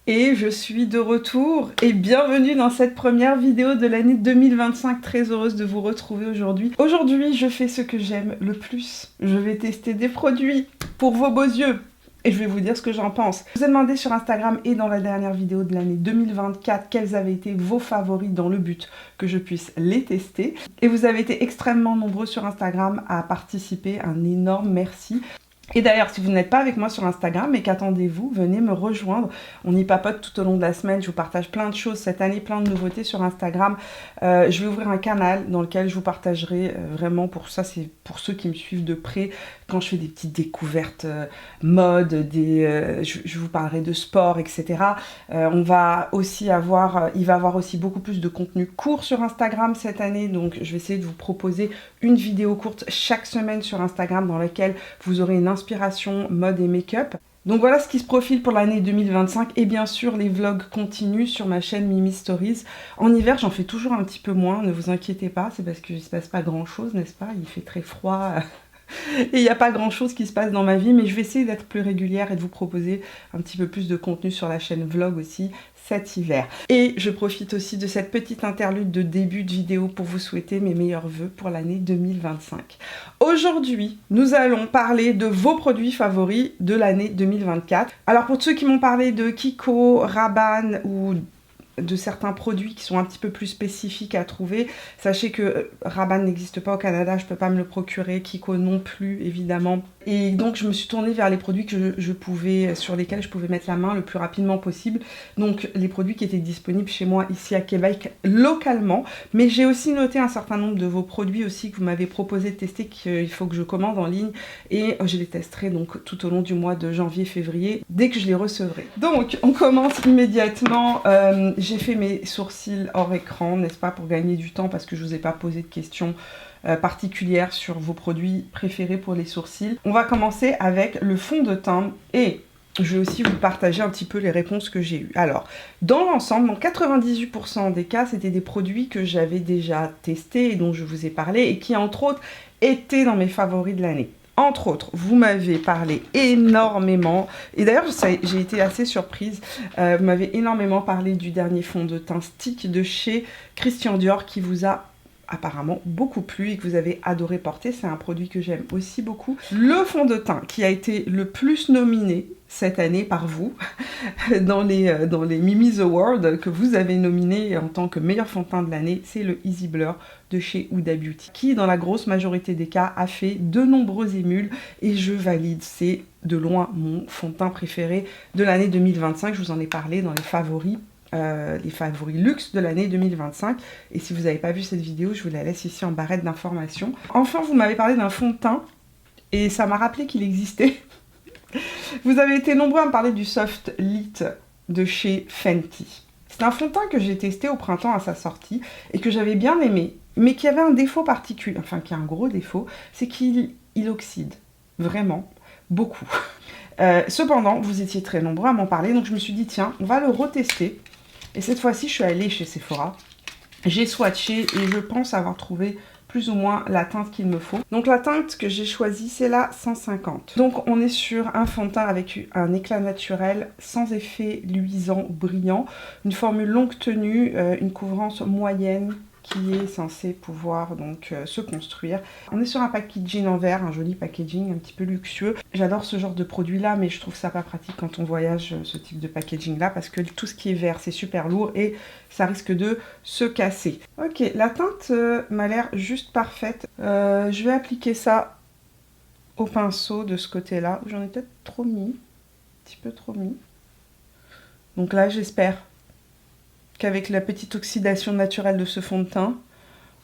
Et je suis de retour et bienvenue dans cette première vidéo de l'année 2025. Très heureuse de vous retrouver aujourd'hui. Aujourd'hui, je fais ce que j'aime le plus. Je vais tester des produits pour vos beaux yeux. Et je vais vous dire ce que j'en pense. Je vous ai demandé sur Instagram et dans la dernière vidéo de l'année 2024 quels avaient été vos favoris dans le but que je puisse les tester. Et vous avez été extrêmement nombreux sur Instagram à participer. Un énorme merci. Et d'ailleurs, si vous n'êtes pas avec moi sur Instagram, et qu'attendez-vous, venez me rejoindre. On y papote tout au long de la semaine. Je vous partage plein de choses cette année, plein de nouveautés sur Instagram. Je vais ouvrir un canal dans lequel je vous partagerai vraiment, pour ça, c'est pour ceux qui me suivent de près, quand je fais des petites découvertes mode, je vous parlerai de sport, etc. Il va avoir aussi beaucoup plus de contenu court sur Instagram cette année. Donc, je vais essayer de vous proposer une vidéo courte chaque semaine sur Instagram dans laquelle vous aurez une inspiration mode et make-up. Donc voilà ce qui se profile pour l'année 2025 et bien sûr les vlogs continuent sur ma chaîne Mimi Stories. En hiver j'en fais toujours un petit peu moins, ne vous inquiétez pas, c'est parce qu'il ne se passe pas grand chose, n'est-ce pas? Il fait très froid et il n'y a pas grand chose qui se passe dans ma vie, mais je vais essayer d'être plus régulière et de vous proposer un petit peu plus de contenu sur la chaîne vlog aussi cet hiver. Et je profite aussi de cette petite interlude de début de vidéo pour vous souhaiter mes meilleurs vœux pour l'année 2025. Aujourd'hui, nous allons parler de vos produits favoris de l'année 2024. Alors pour ceux qui m'ont parlé de Kiko, Rabanne ou de certains produits qui sont un petit peu plus spécifiques à trouver. Sachez que Rabanne n'existe pas au Canada, je ne peux pas me le procurer, Kiko non plus évidemment. Et donc je me suis tournée vers les produits que sur lesquels je pouvais mettre la main le plus rapidement possible. Donc les produits qui étaient disponibles chez moi ici à Québec localement. Mais j'ai aussi noté un certain nombre de vos produits aussi que vous m'avez proposé de tester qu'il faut que je commande en ligne. Et je les testerai donc tout au long du mois de janvier-février dès que je les recevrai. Donc on commence immédiatement. J'ai fait mes sourcils hors écran, n'est-ce pas, pour gagner du temps parce que je ne vous ai pas posé de questions particulières sur vos produits préférés pour les sourcils. On va commencer avec le fond de teint et je vais aussi vous partager un petit peu les réponses que j'ai eues. Alors, dans l'ensemble, dans 98% des cas, c'était des produits que j'avais déjà testés et dont je vous ai parlé et qui, entre autres, étaient dans mes favoris de l'année. Entre autres, vous m'avez parlé énormément, et d'ailleurs j'ai été assez surprise, vous m'avez énormément parlé du dernier fond de teint stick de chez Christian Dior qui vous a apparemment beaucoup plu et que vous avez adoré porter. C'est un produit que j'aime aussi beaucoup. Le fond de teint qui a été le plus nominé cette année par vous dans les Mimi's Awards que vous avez nominé en tant que meilleur fond de teint de l'année, c'est le Easy Blur de chez Huda Beauty qui dans la grosse majorité des cas a fait de nombreux émules et je valide, c'est de loin mon fond de teint préféré de l'année 2025. Je vous en ai parlé dans les favoris luxe de l'année 2025. Et si vous n'avez pas vu cette vidéo, je vous la laisse ici en barrette d'informations. Enfin, vous m'avez parlé d'un fond de teint et ça m'a rappelé qu'il existait. Vous avez été nombreux à me parler du Soft Lit de chez Fenty. C'est un fond de teint que j'ai testé au printemps à sa sortie et que j'avais bien aimé, mais qui avait un défaut particulier, enfin qui a un gros défaut, c'est qu'il oxyde. Vraiment, beaucoup. Cependant, vous étiez très nombreux à m'en parler, donc je me suis dit, tiens, on va le retester. Et cette fois-ci, je suis allée chez Sephora. J'ai swatché et je pense avoir trouvé plus ou moins la teinte qu'il me faut. Donc la teinte que j'ai choisie, c'est la 150. Donc on est sur un fond de teint avec un éclat naturel, sans effet luisant ou brillant. Une formule longue tenue, une couvrance moyenne qui est censé pouvoir donc se construire. On est sur un packaging en verre, un joli packaging un petit peu luxueux. J'adore ce genre de produit là, mais je trouve ça pas pratique quand on voyage, ce type de packaging là, parce que tout ce qui est vert c'est super lourd et ça risque de se casser. Ok, la teinte m'a l'air juste parfaite. Je vais appliquer ça au pinceau de ce côté là. J'en ai peut-être trop mis, un petit peu trop mis. Donc là j'espère qu'avec la petite oxydation naturelle de ce fond de teint,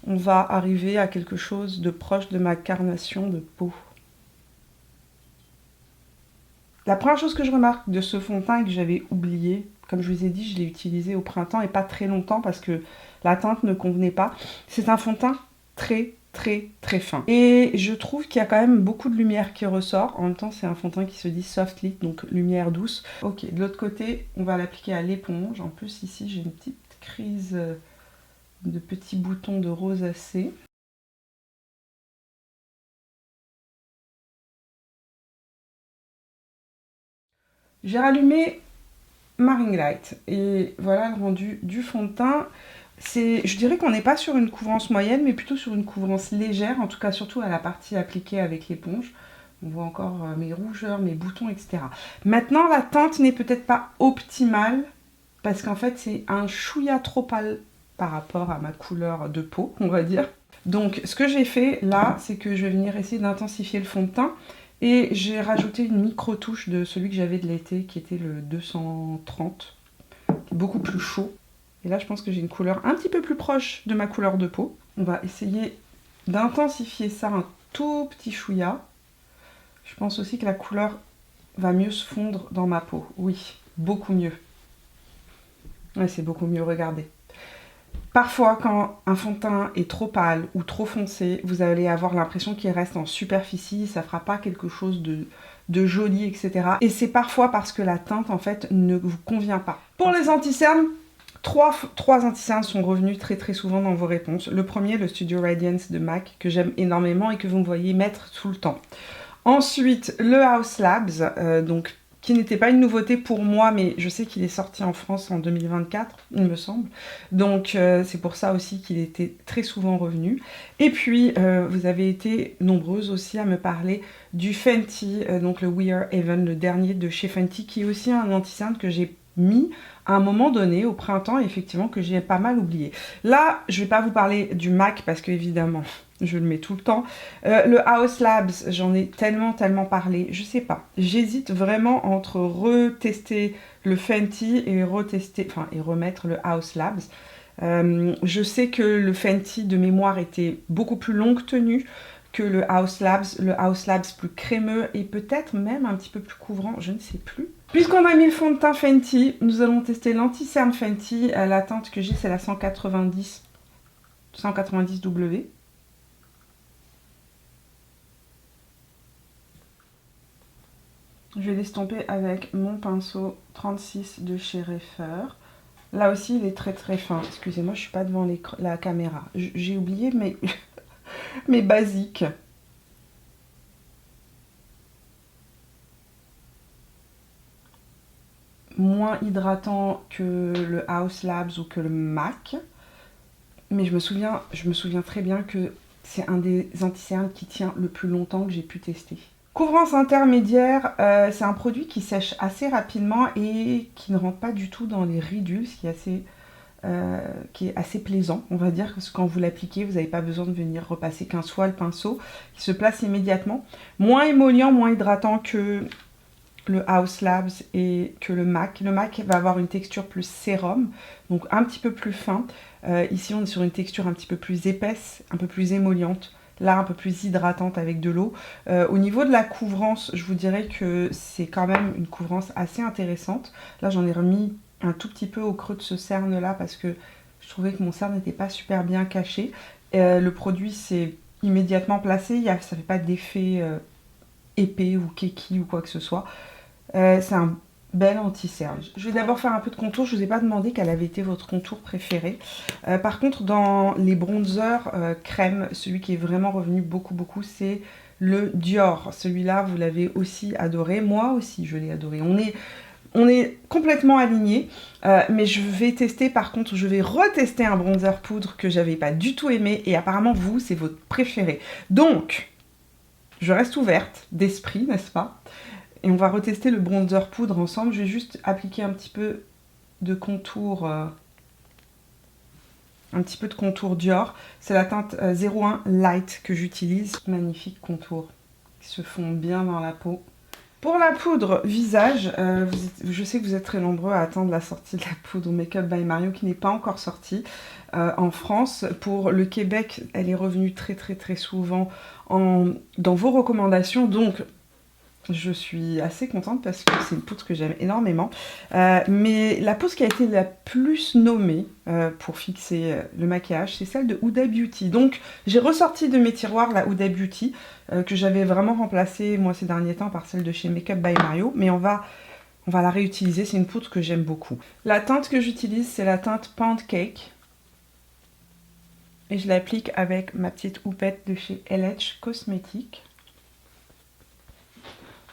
on va arriver à quelque chose de proche de ma carnation de peau. La première chose que je remarque de ce fond de teint et que j'avais oublié, comme je vous ai dit, je l'ai utilisé au printemps et pas très longtemps parce que la teinte ne convenait pas, c'est un fond de teint très fin. Et je trouve qu'il y a quand même beaucoup de lumière qui ressort. En même temps, c'est un fond de teint qui se dit soft lit, donc lumière douce. Ok, de l'autre côté, on va l'appliquer à l'éponge. En plus, ici, j'ai une petite crise de petits boutons de rosacée. J'ai rallumé ma ring light. Et voilà le rendu du fond de teint. Je dirais qu'on n'est pas sur une couvrance moyenne, mais plutôt sur une couvrance légère, en tout cas surtout à la partie appliquée avec l'éponge. On voit encore mes rougeurs, mes boutons, etc. Maintenant, la teinte n'est peut-être pas optimale, parce qu'en fait, c'est un chouïa trop pâle par rapport à ma couleur de peau, on va dire. Donc, ce que j'ai fait là, c'est que je vais venir essayer d'intensifier le fond de teint. Et j'ai rajouté une micro-touche de celui que j'avais de l'été, qui était le 230, beaucoup plus chaud. Et là, je pense que j'ai une couleur un petit peu plus proche de ma couleur de peau. On va essayer d'intensifier ça un tout petit chouïa. Je pense aussi que la couleur va mieux se fondre dans ma peau. Oui, beaucoup mieux. Ouais, c'est beaucoup mieux, regardez. Parfois, quand un fond de teint est trop pâle ou trop foncé, vous allez avoir l'impression qu'il reste en superficie, ça fera pas quelque chose de joli, etc. Et c'est parfois parce que la teinte, en fait, ne vous convient pas. Pour les anti-cernes, trois anti-cernes sont revenus très souvent dans vos réponses. Le premier, le Studio Radiance de MAC, que j'aime énormément et que vous me voyez mettre tout le temps. Ensuite, le Haus Labs, qui n'était pas une nouveauté pour moi, mais je sais qu'il est sorti en France en 2024, il me semble. Donc c'est pour ça aussi qu'il était très souvent revenu. Et puis, vous avez été nombreuses aussi à me parler du Fenty, donc le We Are Even, le dernier de chez Fenty, qui est aussi un anti-cerne que j'ai mis à un moment donné, au printemps, effectivement, que j'ai pas mal oublié. Là, je vais pas vous parler du MAC, parce que évidemment, je le mets tout le temps. Le Haus Labs, j'en ai tellement parlé, je sais pas. J'hésite vraiment entre retester le Fenty et remettre le Haus Labs. Je sais que le Fenty de mémoire était beaucoup plus longue tenue que le Haus Labs plus crémeux et peut-être même un petit peu plus couvrant, je ne sais plus. Puisqu'on a mis le fond de teint Fenty, nous allons tester l'anti-cerne Fenty. La teinte que j'ai, c'est la 190W. Je vais l'estomper avec mon pinceau 36 de chez Reifer. Là aussi, il est très fin. Excusez-moi, je ne suis pas devant la caméra. J'ai oublié mes basiques. Moins hydratant que le Haus Labs ou que le MAC. Mais je me souviens très bien que c'est un des anti-cernes qui tient le plus longtemps que j'ai pu tester. Couvrance intermédiaire, c'est un produit qui sèche assez rapidement et qui ne rentre pas du tout dans les ridules, ce qui est assez plaisant, on va dire, parce que quand vous l'appliquez, vous n'avez pas besoin de venir repasser 15 fois le pinceau, qui se place immédiatement. Moins émollient, moins hydratant que le Haus Labs et que le MAC. Le MAC va avoir une texture plus sérum, donc un petit peu plus fin. Ici, on est sur une texture un petit peu plus épaisse, un peu plus émolliente. Là, un peu plus hydratante avec de l'eau. Au niveau de la couvrance, je vous dirais que c'est quand même une couvrance assez intéressante. Là, j'en ai remis un tout petit peu au creux de ce cerne-là parce que je trouvais que mon cerne n'était pas super bien caché. Le produit s'est immédiatement placé. Ça ne fait pas d'effet épais ou keki ou quoi que ce soit. C'est un bel anti-cerne. Je vais d'abord faire un peu de contour. Je ne vous ai pas demandé quel avait été votre contour préféré. Par contre, dans les bronzers crème, celui qui est vraiment revenu beaucoup, c'est le Dior. Celui-là, vous l'avez aussi adoré. Moi aussi, je l'ai adoré. On est complètement alignés. Mais je vais tester, par contre, je vais retester un bronzer poudre que j'avais pas du tout aimé. Et apparemment, vous, c'est votre préféré. Donc, je reste ouverte d'esprit, n'est-ce pas ? Et on va retester le bronzer poudre ensemble. Je vais juste appliquer un petit peu de contour, Dior. C'est la teinte 01 Light que j'utilise. Magnifique contour qui se fond bien dans la peau. Pour la poudre visage, je sais que vous êtes très nombreux à attendre la sortie de la poudre Make Up by Mario qui n'est pas encore sortie en France. Pour le Québec, elle est revenue très souvent dans vos recommandations. Donc, je suis assez contente parce que c'est une poudre que j'aime énormément. Mais la poudre qui a été la plus nommée pour fixer le maquillage, c'est celle de Huda Beauty. Donc j'ai ressorti de mes tiroirs la Huda Beauty que j'avais vraiment remplacée moi ces derniers temps par celle de chez Make Up by Mario. Mais on va la réutiliser, c'est une poudre que j'aime beaucoup. La teinte que j'utilise, c'est la teinte Pound Cake. Et je l'applique avec ma petite houppette de chez LH Cosmetics.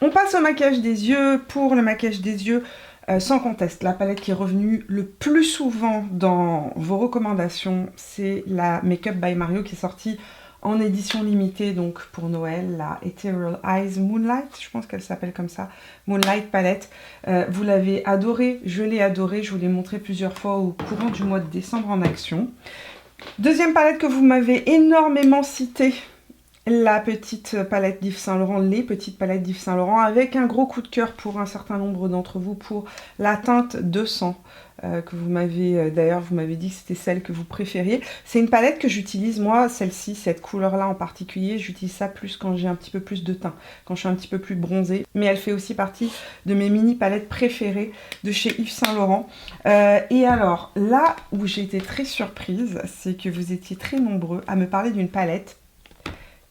On passe au maquillage des yeux. Pour le maquillage des yeux, Sans conteste, la palette qui est revenue le plus souvent dans vos recommandations, c'est la Makeup by Mario qui est sortie en édition limitée, donc pour Noël, la Ethereal Eyes Moonlight, je pense qu'elle s'appelle comme ça, Moonlight palette. Vous l'avez adorée, je l'ai adorée, je vous l'ai montré plusieurs fois au courant du mois de décembre en action. Deuxième palette que vous m'avez énormément citée, la petite palette d'Yves Saint Laurent, les petites palettes d'Yves Saint Laurent, avec un gros coup de cœur pour un certain nombre d'entre vous pour la teinte 200, que vous m'avez, d'ailleurs, vous m'avez dit que c'était celle que vous préfériez. C'est une palette que j'utilise, moi, celle-ci, cette couleur-là en particulier, j'utilise ça plus quand j'ai un petit peu plus de teint, quand je suis un petit peu plus bronzée, mais elle fait aussi partie de mes mini palettes préférées de chez Yves Saint Laurent. Et alors, là où j'ai été très surprise, c'est que vous étiez très nombreux à me parler d'une palette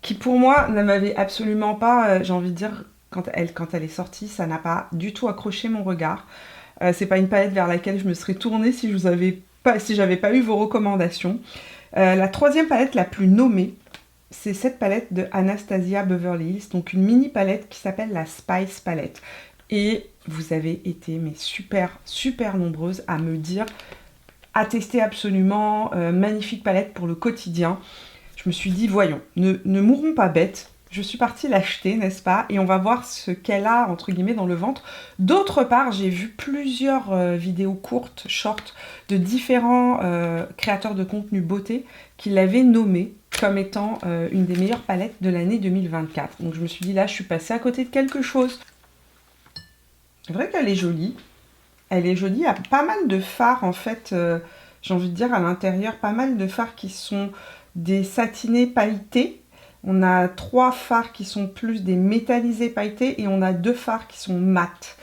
qui pour moi ne m'avait absolument pas, j'ai envie de dire, quand elle est sortie, ça n'a pas du tout accroché mon regard. C'est pas une palette vers laquelle je me serais tournée si j'avais pas eu vos recommandations. La troisième palette la plus nommée, c'est cette palette de Anastasia Beverly Hills, donc une mini palette qui s'appelle la Spice Palette. Et vous avez été mais super nombreuses à me dire, à tester absolument, magnifique palette pour le quotidien. Je me suis dit, voyons, ne mourons pas bêtes. Je suis partie l'acheter, n'est-ce pas? Et on va voir ce qu'elle a, entre guillemets, dans le ventre. D'autre part, j'ai vu plusieurs vidéos courtes, short, de différents créateurs de contenu beauté qui l'avaient nommée comme étant une des meilleures palettes de l'année 2024. Donc je me suis dit, là, je suis passée à côté de quelque chose. C'est vrai qu'elle est jolie. Elle est jolie. Il y a pas mal de fards, en fait, j'ai envie de dire, à l'intérieur. Pas mal de fards qui sont des satinés pailletés. On a 3 fards qui sont plus des métallisés pailletés et on a 2 fards qui sont mat.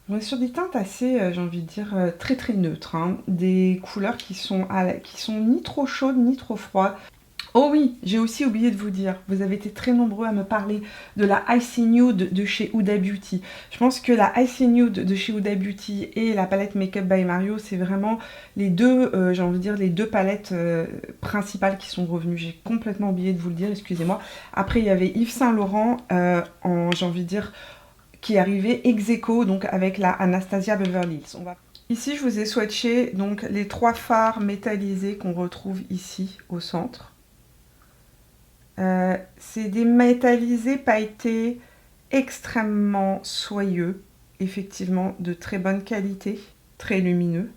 On est sur des teintes assez, j'ai envie de dire, très neutres. Hein. Des couleurs qui sont ni trop chaudes ni trop froides. Oh oui, j'ai aussi oublié de vous dire, vous avez été très nombreux à me parler de la Icy Nude de chez Huda Beauty. Je pense que la Icy Nude de chez Huda Beauty et la palette Makeup by Mario, c'est vraiment les deux, j'ai envie de dire, les deux palettes principales qui sont revenues. J'ai complètement oublié de vous le dire, excusez-moi. Après, il y avait Yves Saint Laurent, j'ai envie de dire, qui arrivait ex aequo, donc avec la Anastasia Beverly Hills. Ici, je vous ai swatché donc les 3 fards métallisés qu'on retrouve ici au centre. C'est des métallisés pailletés extrêmement soyeux, effectivement de très bonne qualité, très lumineux.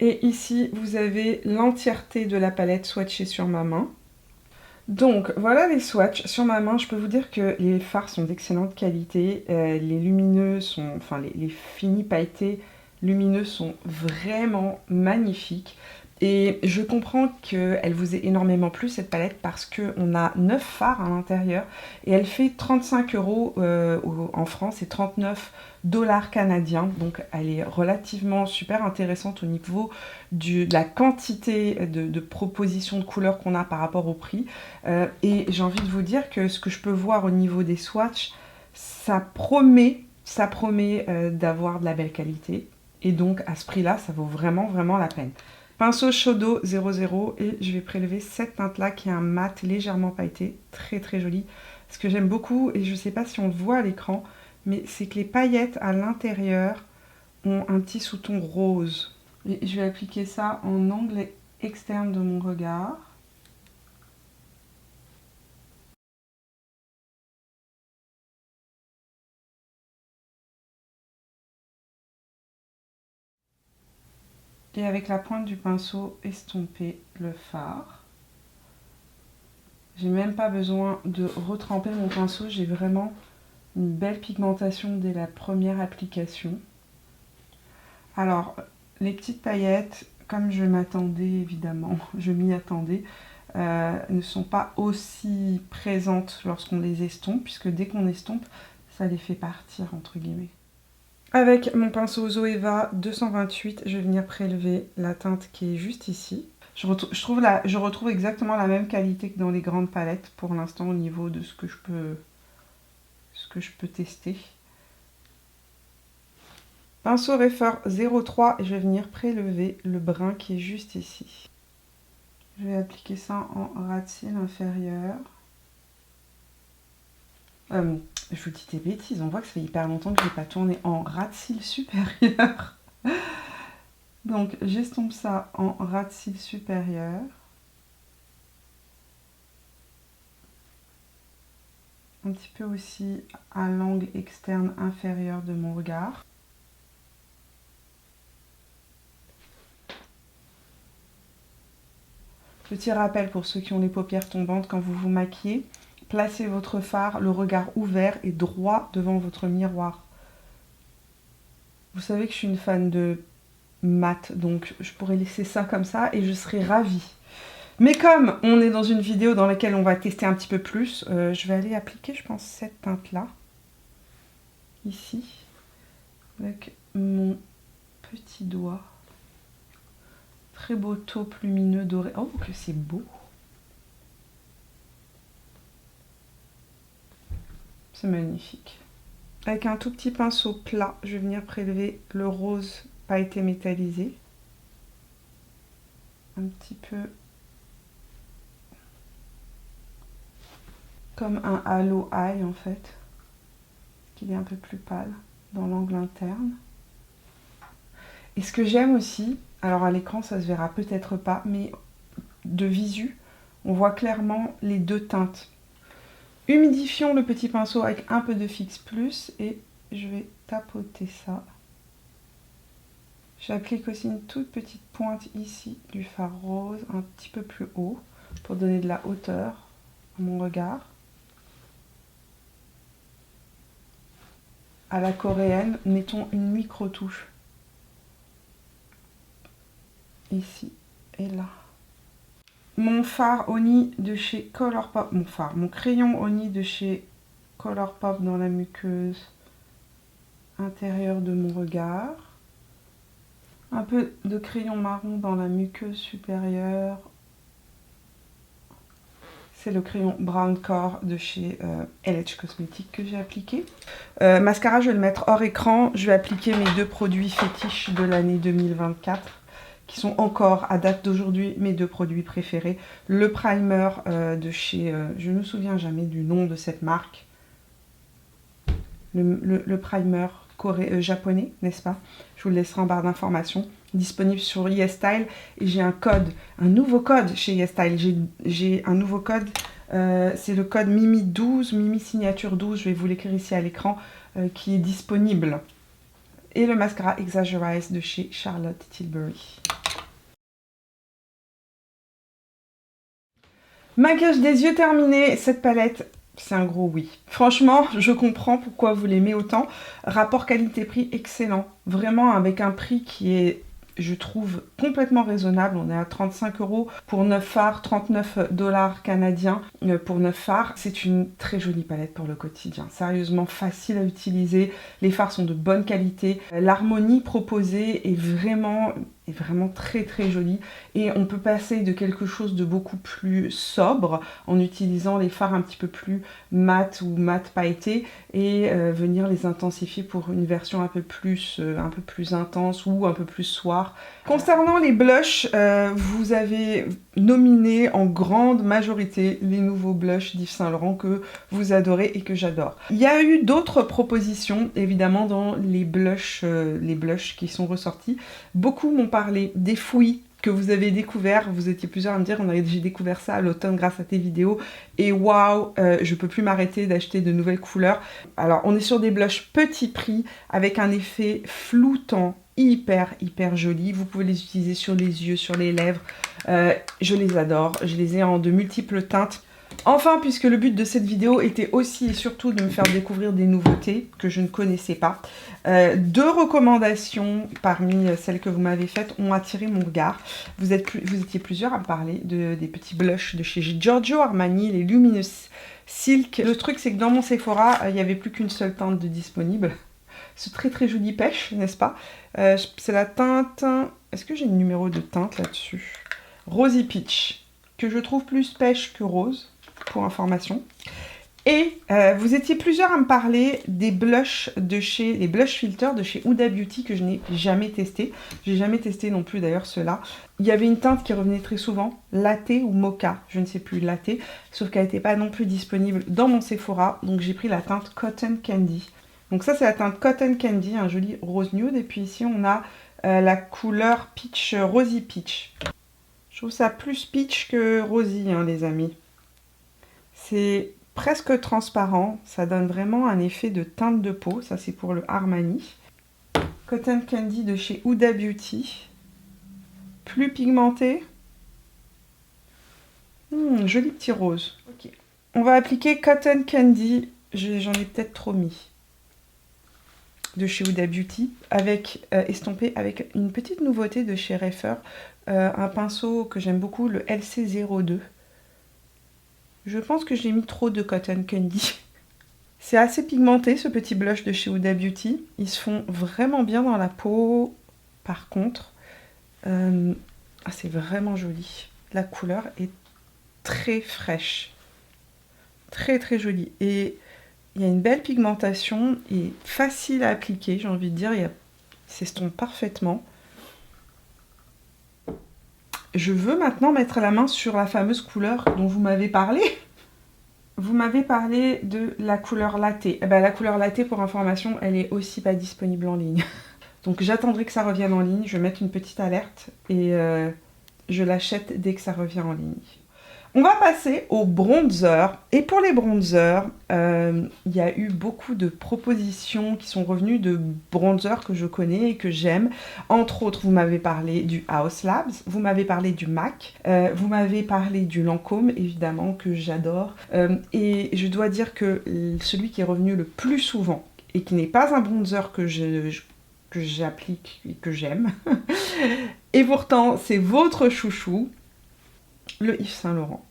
Et ici, vous avez l'entièreté de la palette swatchée sur ma main. Donc, voilà les swatchs sur ma main. Je peux vous dire que les fards sont d'excellente qualité. Les lumineux sont, enfin les finis pailletés lumineux sont vraiment magnifiques. Et je comprends qu'elle vous ait énormément plu cette palette parce qu'on a 9 fards à l'intérieur et elle fait 35 € en France et 39 $ canadiens. Donc elle est relativement super intéressante au niveau de la quantité de propositions de couleurs qu'on a par rapport au prix. Et j'ai envie de vous dire que ce que je peux voir au niveau des swatchs, ça promet d'avoir de la belle qualité. Et donc à ce prix-là, ça vaut vraiment la peine. Pinceau Shodo 00 et je vais prélever cette teinte-là qui est un mat légèrement pailleté, très joli. Ce que j'aime beaucoup, et je ne sais pas si on le voit à l'écran, mais c'est que les paillettes à l'intérieur ont un petit sous-ton rose. Et je vais appliquer ça en angle externe de mon regard. Et avec la pointe du pinceau, estomper le fard. J'ai même pas besoin de retremper mon pinceau, j'ai vraiment une belle pigmentation dès la première application. Alors, les petites paillettes, comme je m'attendais évidemment, je m'y attendais, ne sont pas aussi présentes lorsqu'on les estompe, puisque dès qu'on estompe, ça les fait partir entre guillemets. Avec mon pinceau Zoeva 228, je vais venir prélever la teinte qui est juste ici. Je retrouve exactement la même qualité que dans les grandes palettes pour l'instant au niveau de ce que je peux tester. Pinceau Refer 03 et je vais venir prélever le brun qui est juste ici. Je vais appliquer ça en ras de cils inférieur. Je vous dis des bêtises, on voit que ça fait hyper longtemps que je n'ai pas tourné en ras de cils supérieur. Donc j'estompe ça en ras de cils supérieur. Un petit peu aussi à l'angle externe inférieur de mon regard. Petit rappel pour ceux qui ont les paupières tombantes, quand vous vous maquillez, placez votre fard, le regard ouvert et droit devant votre miroir. Vous savez que je suis une fan de mat, donc je pourrais laisser ça comme ça et je serais ravie. Mais comme on est dans une vidéo dans laquelle on va tester un petit peu plus, je vais aller appliquer, je pense, cette teinte-là, ici, avec mon petit doigt. Très beau taupe lumineux doré. Oh, que c'est beau! C'est magnifique. Avec un tout petit pinceau plat, je vais venir prélever le rose pailleté métallisé. Un petit peu comme un halo eye en fait, qu'il est un peu plus pâle dans l'angle interne. Et ce que j'aime aussi, alors à l'écran ça se verra peut-être pas, mais de visu, on voit clairement les deux teintes. Humidifions le petit pinceau avec un peu de Fix Plus et je vais tapoter ça. J'applique aussi une toute petite pointe ici du fard rose, un petit peu plus haut, pour donner de la hauteur à mon regard. À la coréenne, mettons une micro-touche. Ici et là. Mon fard Oni de chez Colourpop, mon crayon Oni de chez Colourpop dans la muqueuse intérieure de mon regard. Un peu de crayon marron dans la muqueuse supérieure. C'est le crayon Brown Core de chez LH Cosmetics que j'ai appliqué. Mascara, je vais le mettre hors écran. Je vais appliquer mes deux produits fétiches de l'année 2024, qui sont encore, à date d'aujourd'hui, mes deux produits préférés. Le primer de chez... je ne me souviens jamais du nom de cette marque. Le primer japonais, n'est-ce pas? Je vous le laisserai en barre d'informations. Disponible sur YesStyle. Et j'ai un code, un nouveau code chez YesStyle. J'ai un nouveau code, c'est le code Mimi12, Mimi Signature 12, je vais vous l'écrire ici à l'écran, qui est disponible. Et le mascara Exaggerize de chez Charlotte Tilbury. Maquillage des yeux terminé, cette palette, c'est un gros oui. Franchement, je comprends pourquoi vous l'aimez autant. Rapport qualité-prix excellent. Vraiment avec un prix qui est, je trouve, complètement raisonnable. On est à 35 € pour 9 fards, 39 $ canadiens pour 9 fards. C'est une très jolie palette pour le quotidien. Sérieusement facile à utiliser. Les fards sont de bonne qualité. L'harmonie proposée est vraiment très très jolie. Et on peut passer de quelque chose de beaucoup plus sobre en utilisant les fards un petit peu plus mat ou mat pailletés et venir les intensifier pour une version un peu plus intense ou un peu plus soir. Concernant les blushs, vous avez nominé en grande majorité les nouveaux blushs d'Yves Saint Laurent que vous adorez et que j'adore. Il y a eu d'autres propositions évidemment dans les blushs qui sont ressortis. Beaucoup m'ont parlé des fouilles que vous avez découvert. Vous étiez plusieurs à me dire j'ai découvert ça à l'automne grâce à tes vidéos et waouh, je peux plus m'arrêter d'acheter de nouvelles couleurs. Alors on est sur des blushs petit prix avec un effet floutant hyper joli. Vous pouvez les utiliser sur les yeux, sur les lèvres. Je les adore, je les ai en de multiples teintes. Enfin, puisque le but de cette vidéo était aussi et surtout de me faire découvrir des nouveautés que je ne connaissais pas, deux recommandations parmi celles que vous m'avez faites ont attiré mon regard. Vous étiez plusieurs à me parler des petits blushs de chez Giorgio Armani, les Luminous Silk. Le truc, c'est que dans mon Sephora, il n'y avait plus qu'une seule teinte de disponible. C'est très joli pêche, n'est-ce pas? C'est la teinte... Est-ce que j'ai le numéro de teinte là-dessus? Rosy Peach, que je trouve plus pêche que rose, pour information. Et vous étiez plusieurs à me parler des blushs les blush filters de chez Huda Beauty que je n'ai jamais testé. J'ai jamais testé non plus d'ailleurs ceux-là. Il y avait une teinte qui revenait très souvent, latte ou mocha, je ne sais plus, latte, sauf qu'elle n'était pas non plus disponible dans mon Sephora, donc j'ai pris la teinte Cotton Candy. Donc ça c'est la teinte Cotton Candy, un joli rose nude, et puis ici on a la couleur Peach, Rosy Peach. Je trouve ça plus peach que rosy, hein, les amis. C'est presque transparent, ça donne vraiment un effet de teinte de peau, ça c'est pour le Armani. Cotton Candy de chez Huda Beauty, plus pigmenté. Joli petit rose. Okay. On va appliquer Cotton Candy, j'en ai peut-être trop mis, de chez Huda Beauty, avec estompé avec une petite nouveauté de chez Reifer, un pinceau que j'aime beaucoup, le LC02. Je pense que j'ai mis trop de Cotton Candy. C'est assez pigmenté ce petit blush de chez Huda Beauty. Ils se font vraiment bien dans la peau. Par contre, c'est vraiment joli. La couleur est très fraîche. Très très jolie. Et il y a une belle pigmentation et facile à appliquer, j'ai envie de dire. Il s'estompe parfaitement. Je veux maintenant mettre la main sur la fameuse couleur dont vous m'avez parlé. Vous m'avez parlé de la couleur latte. Eh ben, la couleur latte, pour information, elle est aussi pas disponible en ligne. Donc j'attendrai que ça revienne en ligne. Je vais mettre une petite alerte et je l'achète dès que ça revient en ligne. On va passer au bronzer. Et pour les bronzers, il y a eu beaucoup de propositions qui sont revenues de bronzers que je connais et que j'aime. Entre autres, vous m'avez parlé du Haus Labs, vous m'avez parlé du MAC, vous m'avez parlé du Lancôme, évidemment, que j'adore. Et je dois dire que celui qui est revenu le plus souvent, et qui n'est pas un bronzer que j'applique et que j'aime, et pourtant, c'est votre chouchou, le Yves Saint Laurent.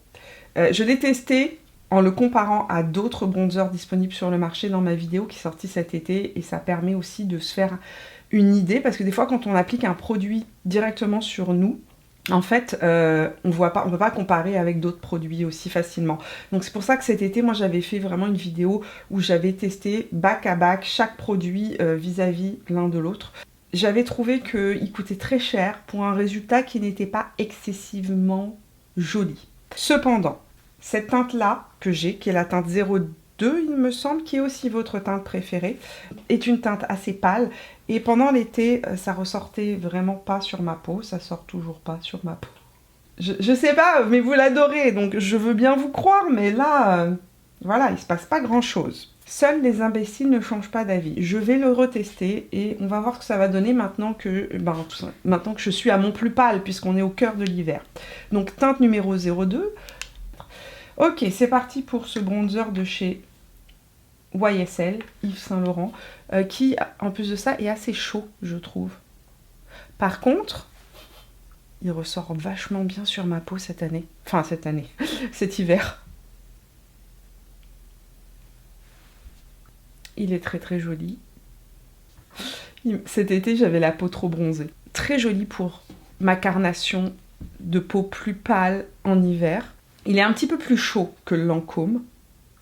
Je l'ai testé en le comparant à d'autres bronzers disponibles sur le marché dans ma vidéo qui est sortie cet été, et ça permet aussi de se faire une idée, parce que des fois quand on applique un produit directement sur nous, en fait, on ne peut pas comparer avec d'autres produits aussi facilement. Donc c'est pour ça que cet été, moi j'avais fait vraiment une vidéo où j'avais testé back à back chaque produit vis-à-vis l'un de l'autre. J'avais trouvé qu'il coûtait très cher pour un résultat qui n'était pas excessivement joli. Cependant, cette teinte-là que j'ai, qui est la teinte 02, il me semble, qui est aussi votre teinte préférée, est une teinte assez pâle. Et pendant l'été, ça ressortait vraiment pas sur ma peau, ça sort toujours pas sur ma peau. Je sais pas, mais vous l'adorez, donc je veux bien vous croire, mais là, voilà, il se passe pas grand-chose. Seuls les imbéciles ne changent pas d'avis. Je vais le retester et on va voir ce que ça va donner maintenant que je suis à mon plus pâle, puisqu'on est au cœur de l'hiver. Donc teinte numéro 02. Ok, c'est parti pour ce bronzer de chez YSL, Yves Saint Laurent, qui, en plus de ça, est assez chaud, je trouve. Par contre, il ressort vachement bien sur ma peau cette année. Enfin, cet hiver. Il est très très joli. Cet été, j'avais la peau trop bronzée. Très joli pour ma carnation de peau plus pâle en hiver. Il est un petit peu plus chaud que le Lancôme.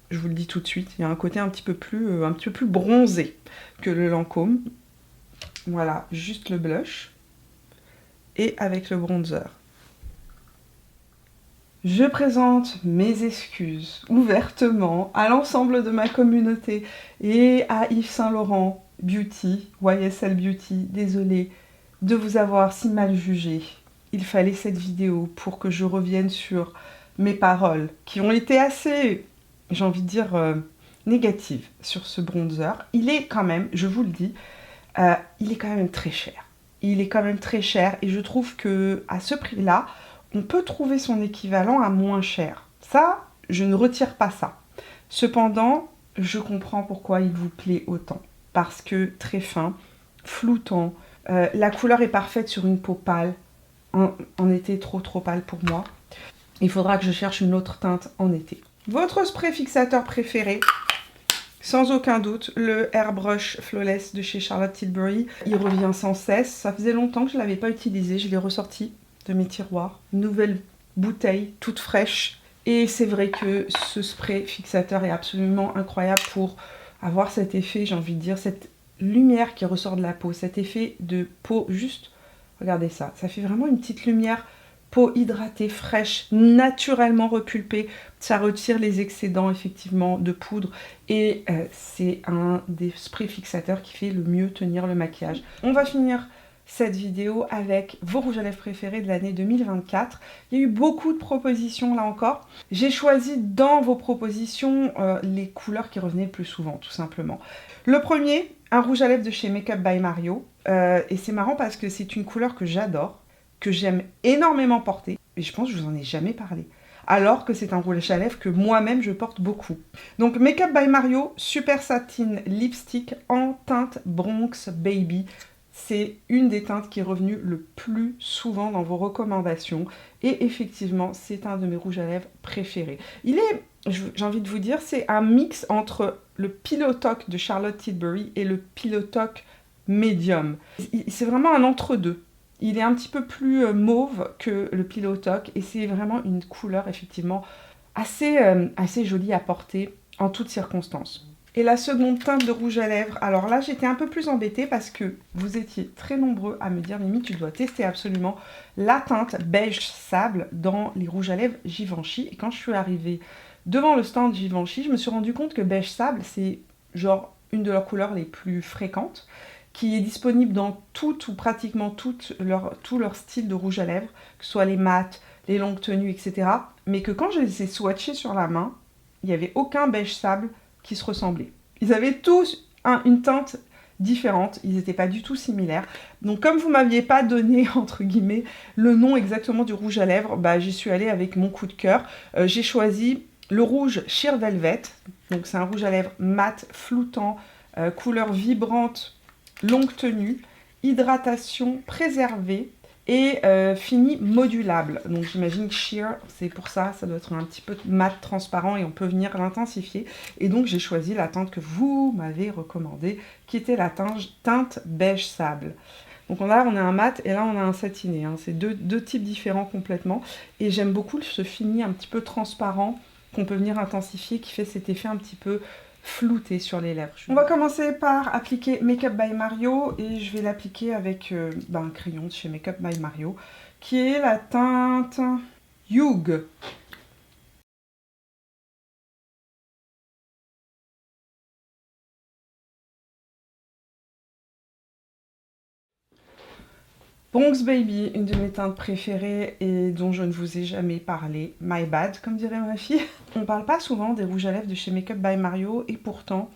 Je vous le dis tout de suite. Il y a un côté un petit peu plus bronzé que le Lancôme. Voilà, juste le blush. Et avec le bronzer. Je présente mes excuses ouvertement à l'ensemble de ma communauté et à Yves Saint Laurent Beauty, YSL Beauty. Désolée de vous avoir si mal jugé. Il fallait cette vidéo pour que je revienne sur mes paroles qui ont été assez, j'ai envie de dire, négatives sur ce bronzer. Il est quand même, je vous le dis, il est quand même très cher. Il est quand même très cher et je trouve que à ce prix-là, on peut trouver son équivalent à moins cher. Ça, je ne retire pas ça. Cependant, je comprends pourquoi il vous plaît autant. Parce que très fin, floutant, la couleur est parfaite sur une peau pâle. En été, trop pâle pour moi. Il faudra que je cherche une autre teinte en été. Votre spray fixateur préféré, sans aucun doute, le Airbrush Flawless de chez Charlotte Tilbury. Il revient sans cesse. Ça faisait longtemps que je ne l'avais pas utilisé. Je l'ai ressorti de mes tiroirs. Une nouvelle bouteille, toute fraîche. Et c'est vrai que ce spray fixateur est absolument incroyable pour avoir cet effet, j'ai envie de dire, cette lumière qui ressort de la peau, cet effet de peau juste, regardez ça, ça fait vraiment une petite lumière, peau hydratée, fraîche, naturellement repulpée, ça retire les excédents effectivement de poudre et c'est un des sprays fixateurs qui fait le mieux tenir le maquillage. On va finir cette vidéo avec vos rouges à lèvres préférés de l'année 2024. Il y a eu beaucoup de propositions là encore. J'ai choisi dans vos propositions les couleurs qui revenaient le plus souvent, tout simplement. Le premier, un rouge à lèvres de chez Makeup by Mario. Et c'est marrant parce que c'est une couleur que j'adore, que j'aime énormément porter. Et je pense que je vous en ai jamais parlé. Alors que c'est un rouge à lèvres que moi-même je porte beaucoup. Donc Makeup by Mario Super Satin Lipstick en teinte Bronx Baby. C'est une des teintes qui est revenue le plus souvent dans vos recommandations. Et effectivement, c'est un de mes rouges à lèvres préférés. Il est, j'ai envie de vous dire, c'est un mix entre le Pillow Talk de Charlotte Tilbury et le Pillow Talk Medium. C'est vraiment un entre-deux. Il est un petit peu plus mauve que le Pillow Talk et c'est vraiment une couleur effectivement assez jolie à porter en toutes circonstances. Et la seconde teinte de rouge à lèvres, alors là j'étais un peu plus embêtée parce que vous étiez très nombreux à me dire Mimi tu dois tester absolument la teinte beige sable dans les rouges à lèvres Givenchy. Et quand je suis arrivée devant le stand Givenchy, je me suis rendu compte que beige sable c'est genre une de leurs couleurs les plus fréquentes, qui est disponible dans toutes ou pratiquement tout leur style de rouge à lèvres, que ce soit les mat, les longues tenues, etc. Mais que quand je les ai swatchés sur la main, il n'y avait aucun beige sable qui se ressemblaient. Ils avaient tous une teinte différente, ils n'étaient pas du tout similaires. Donc comme vous ne m'aviez pas donné, entre guillemets, le nom exactement du rouge à lèvres, bah, j'y suis allée avec mon coup de cœur. J'ai choisi le rouge Sheer Velvet, donc c'est un rouge à lèvres mat, floutant, couleur vibrante, longue tenue, hydratation préservée, et fini modulable. Donc j'imagine que sheer, c'est pour ça, ça doit être un petit peu mat transparent et on peut venir l'intensifier. Et donc j'ai choisi la teinte que vous m'avez recommandée, qui était la teinte beige sable. Donc là on a un mat et là on a un satiné, hein. C'est deux types différents complètement. Et j'aime beaucoup ce fini un petit peu transparent qu'on peut venir intensifier, qui fait cet effet un petit peu flouté sur les lèvres. On va commencer par appliquer Makeup by Mario et je vais l'appliquer avec un crayon de chez Makeup by Mario qui est la teinte Hue. Bronx Baby, une de mes teintes préférées et dont je ne vous ai jamais parlé. My bad, comme dirait ma fille. On parle pas souvent des rouges à lèvres de chez Makeup by Mario et pourtant,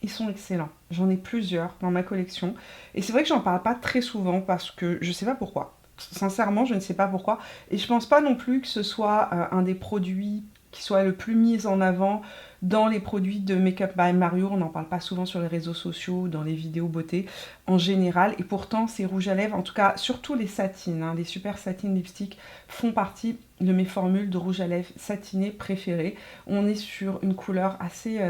ils sont excellents. J'en ai plusieurs dans ma collection. Et c'est vrai que j'en parle pas très souvent parce que je sais pas pourquoi. Sincèrement, je ne sais pas pourquoi. Et je pense pas non plus que ce soit un des produits qui soit le plus mis en avant dans les produits de Makeup by Mario. On n'en parle pas souvent sur les réseaux sociaux, dans les vidéos beauté en général. Et pourtant, ces rouges à lèvres, en tout cas, surtout les satines, hein, les super satin lipstick font partie de mes formules de rouge à lèvres satiné préférées. On est sur une couleur assez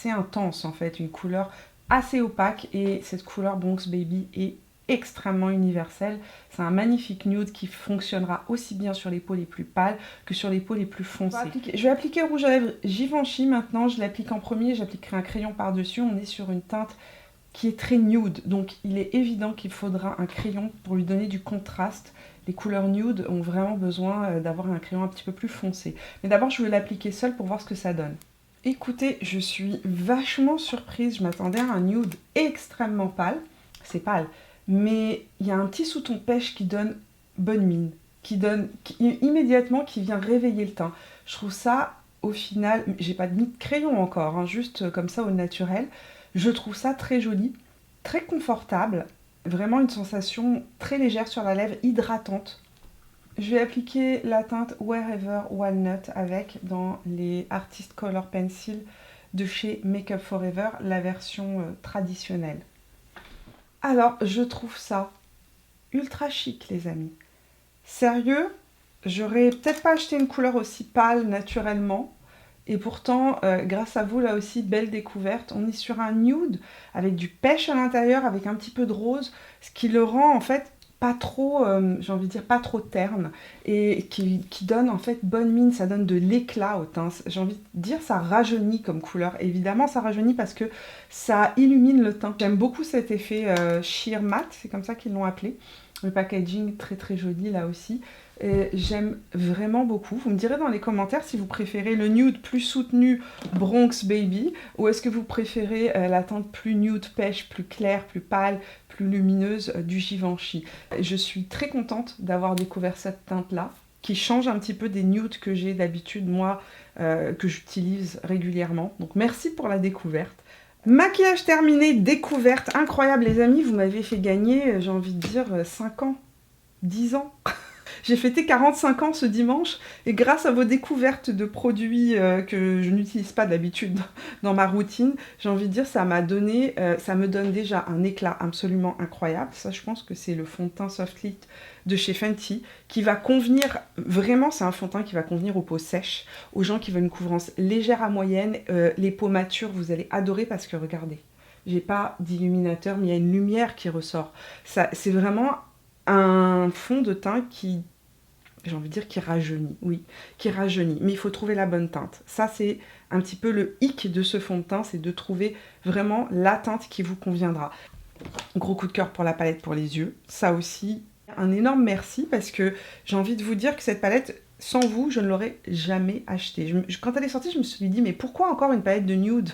intense en fait, une couleur assez opaque et cette couleur Bronx Baby est extrêmement universelle. C'est un magnifique nude qui fonctionnera aussi bien sur les peaux les plus pâles que sur les peaux les plus foncées. Je vais appliquer le rouge à lèvres Givenchy maintenant. Je l'applique en premier, j'appliquerai un crayon par-dessus. On est sur une teinte qui est très nude, donc il est évident qu'il faudra un crayon pour lui donner du contraste. Les couleurs nude ont vraiment besoin d'avoir un crayon un petit peu plus foncé. Mais d'abord, je vais l'appliquer seule pour voir ce que ça donne. Écoutez, je suis vachement surprise. Je m'attendais à un nude extrêmement pâle. C'est pâle. Mais il y a un petit sous-ton pêche qui donne bonne mine, immédiatement qui vient réveiller le teint. Je trouve ça, au final, j'ai pas mis de crayon encore, hein, juste comme ça au naturel. Je trouve ça très joli, très confortable, vraiment une sensation très légère sur la lèvre, hydratante. Je vais appliquer la teinte Wherever Walnut avec dans les Artist Color Pencil de chez Makeup Forever, la version traditionnelle. Alors, je trouve ça ultra chic, les amis. Sérieux, j'aurais peut-être pas acheté une couleur aussi pâle naturellement. Et pourtant, grâce à vous, là aussi, belle découverte. On est sur un nude avec du pêche à l'intérieur, avec un petit peu de rose. Ce qui le rend, en fait, pas trop, j'ai envie de dire, pas trop terne, et qui donne en fait bonne mine, ça donne de l'éclat au teint. J'ai envie de dire, ça rajeunit comme couleur. Évidemment, ça rajeunit parce que ça illumine le teint. J'aime beaucoup cet effet sheer matte, c'est comme ça qu'ils l'ont appelé. Le packaging très très joli là aussi. J'aime vraiment beaucoup. Vous me direz dans les commentaires si vous préférez le nude plus soutenu Bronx Baby ou est-ce que vous préférez la teinte plus nude pêche, plus claire, plus pâle, plus lumineuse du Givenchy. Je suis très contente d'avoir découvert cette teinte là qui change un petit peu des nudes que j'ai d'habitude moi que j'utilise régulièrement. Donc merci pour la découverte. Maquillage terminé, découverte incroyable les amis, vous m'avez fait gagner, j'ai envie de dire 5 ans, 10 ans. J'ai fêté 45 ans ce dimanche et grâce à vos découvertes de produits que je n'utilise pas d'habitude dans ma routine, j'ai envie de dire ça m'a donné, ça me donne déjà un éclat absolument incroyable. Ça je pense que c'est le fond de teint Soft Lit de chez Fenty qui va convenir, vraiment c'est un fond de teint qui va convenir aux peaux sèches, aux gens qui veulent une couvrance légère à moyenne, les peaux matures vous allez adorer parce que regardez, j'ai pas d'illuminateur mais il y a une lumière qui ressort. C'est vraiment un fond de teint qui, j'ai envie de dire, qui rajeunit, oui, qui rajeunit, mais il faut trouver la bonne teinte. Ça, c'est un petit peu le hic de ce fond de teint, c'est de trouver vraiment la teinte qui vous conviendra. Gros coup de cœur pour la palette pour les yeux, ça aussi, un énorme merci, parce que j'ai envie de vous dire que cette palette, sans vous, je ne l'aurais jamais achetée. Quand elle est sortie, je me suis dit, mais pourquoi encore une palette de nude?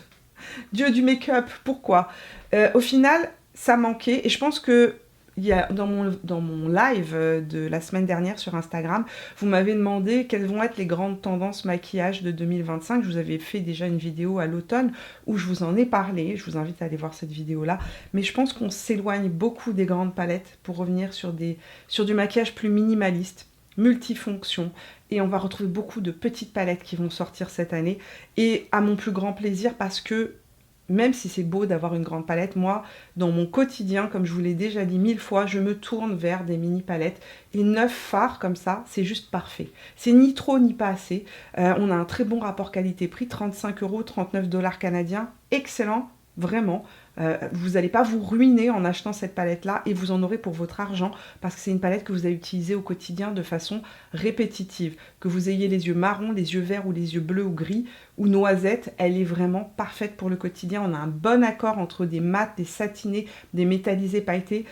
Dieu du make-up, pourquoi? Au final, ça manquait, et je pense que il y a, dans mon live de la semaine dernière sur Instagram, vous m'avez demandé quelles vont être les grandes tendances maquillage de 2025. Je vous avais fait déjà une vidéo à l'automne où je vous en ai parlé. Je vous invite à aller voir cette vidéo-là. Mais je pense qu'on s'éloigne beaucoup des grandes palettes pour revenir sur du maquillage plus minimaliste, multifonction. Et on va retrouver beaucoup de petites palettes qui vont sortir cette année. Et à mon plus grand plaisir parce que même si c'est beau d'avoir une grande palette, moi, dans mon quotidien, comme je vous l'ai déjà dit 1000 fois, je me tourne vers des mini palettes. Et 9 fards comme ça, c'est juste parfait. C'est ni trop ni pas assez. On a un très bon rapport qualité-prix, 35 €, 39 $ canadiens. Excellent, vraiment. Vous n'allez pas vous ruiner en achetant cette palette-là et vous en aurez pour votre argent parce que c'est une palette que vous allez utiliser au quotidien de façon répétitive. Que vous ayez les yeux marrons, les yeux verts ou les yeux bleus ou gris ou noisettes, elle est vraiment parfaite pour le quotidien. On a un bon accord entre des mats, des satinés, des métallisés pailletés.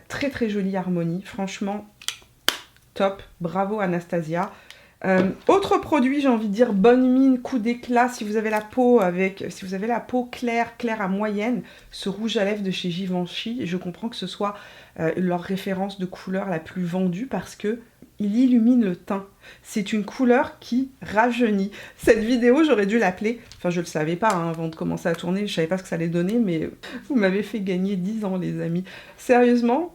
Très très jolie harmonie, franchement top, bravo Anastasia. Autre produit, j'ai envie de dire bonne mine, coup d'éclat, si vous avez la peau claire à moyenne, ce rouge à lèvres de chez Givenchy, je comprends que ce soit leur référence de couleur la plus vendue parce que il illumine le teint. C'est une couleur qui rajeunit. Cette vidéo, j'aurais dû l'appeler, enfin je le savais pas hein, avant de commencer à tourner, je savais pas ce que ça allait donner, mais vous m'avez fait gagner 10 ans les amis. Sérieusement,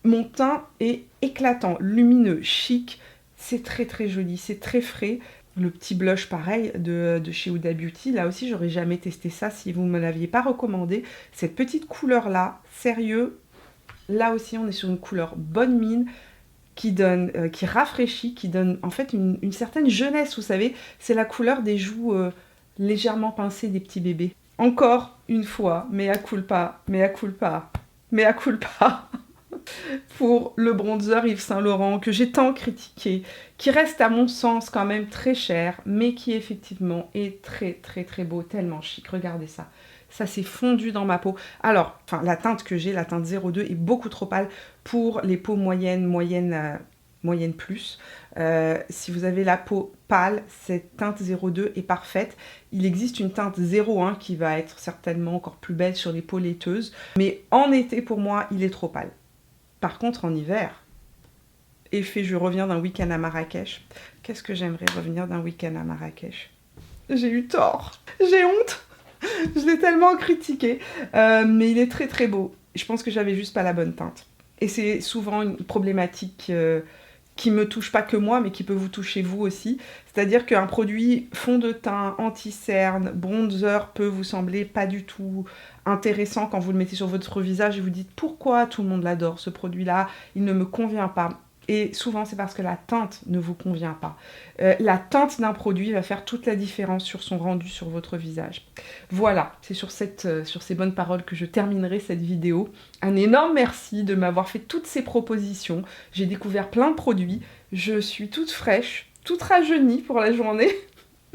mon teint est éclatant, lumineux, chic. C'est très très joli, c'est très frais. Le petit blush pareil de chez Huda Beauty, là aussi j'aurais jamais testé ça si vous ne me l'aviez pas recommandé. Cette petite couleur là, sérieux, là aussi on est sur une couleur bonne mine qui rafraîchit, qui donne en fait une certaine jeunesse, vous savez. C'est la couleur des joues légèrement pincées des petits bébés. Encore une fois, mea culpa, mea culpa, mea culpa. Pour le bronzer Yves Saint Laurent que j'ai tant critiqué, qui reste à mon sens quand même très cher, mais qui effectivement est très très très beau, tellement chic. Regardez ça, ça s'est fondu dans ma peau. Alors, enfin la teinte que j'ai, la teinte 02 est beaucoup trop pâle pour les peaux moyennes plus. Si vous avez la peau pâle, cette teinte 02 est parfaite. Il existe une teinte 01 qui va être certainement encore plus belle sur les peaux laiteuses, mais en été pour moi, il est trop pâle. Par contre, en hiver, je reviens d'un week-end à Marrakech. Qu'est-ce que j'aimerais revenir d'un week-end à Marrakech? J'ai eu tort. J'ai honte. Je l'ai tellement critiqué. Mais il est très très beau. Je pense que j'avais juste pas la bonne teinte. Et c'est souvent une problématique qui me touche pas que moi, mais qui peut vous toucher vous aussi. C'est-à-dire qu'un produit fond de teint, anti-cerne, bronzer peut vous sembler pas du tout intéressant quand vous le mettez sur votre visage et vous dites pourquoi tout le monde l'adore ce produit-là, il ne me convient pas. Et souvent, c'est parce que la teinte ne vous convient pas. La teinte d'un produit va faire toute la différence sur son rendu sur votre visage. Voilà, c'est sur ces bonnes paroles que je terminerai cette vidéo. Un énorme merci de m'avoir fait toutes ces propositions. J'ai découvert plein de produits. Je suis toute fraîche, toute rajeunie pour la journée.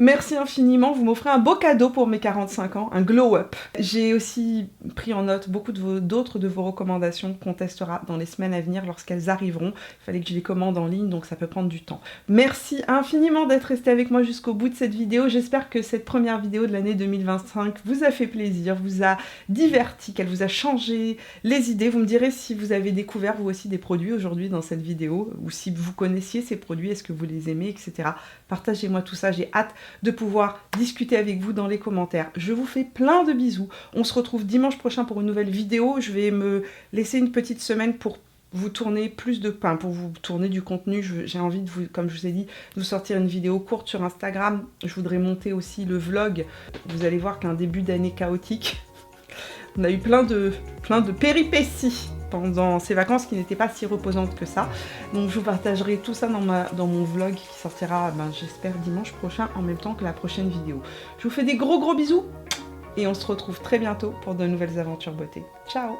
Merci infiniment, vous m'offrez un beau cadeau pour mes 45 ans, un glow-up. J'ai aussi pris en note beaucoup d'autres de vos recommandations qu'on testera dans les semaines à venir lorsqu'elles arriveront. Il fallait que je les commande en ligne, donc ça peut prendre du temps. Merci infiniment d'être resté avec moi jusqu'au bout de cette vidéo. J'espère que cette première vidéo de l'année 2025 vous a fait plaisir, vous a diverti, qu'elle vous a changé les idées. Vous me direz si vous avez découvert vous aussi des produits aujourd'hui dans cette vidéo, ou si vous connaissiez ces produits, est-ce que vous les aimez, etc. Partagez-moi tout ça, j'ai hâte de pouvoir discuter avec vous dans les commentaires. Je vous fais plein de bisous. On se retrouve dimanche prochain pour une nouvelle vidéo. Je vais me laisser une petite semaine pour vous tourner pour vous tourner du contenu. J'ai envie de vous, comme je vous ai dit, de vous sortir une vidéo courte sur Instagram. Je voudrais monter aussi le vlog. Vous allez voir qu'un début d'année chaotique. On a eu plein de péripéties pendant ces vacances qui n'étaient pas si reposantes que ça. Donc je vous partagerai tout ça dans mon vlog qui sortira, j'espère, dimanche prochain en même temps que la prochaine vidéo. Je vous fais des gros bisous et on se retrouve très bientôt pour de nouvelles aventures beauté. Ciao!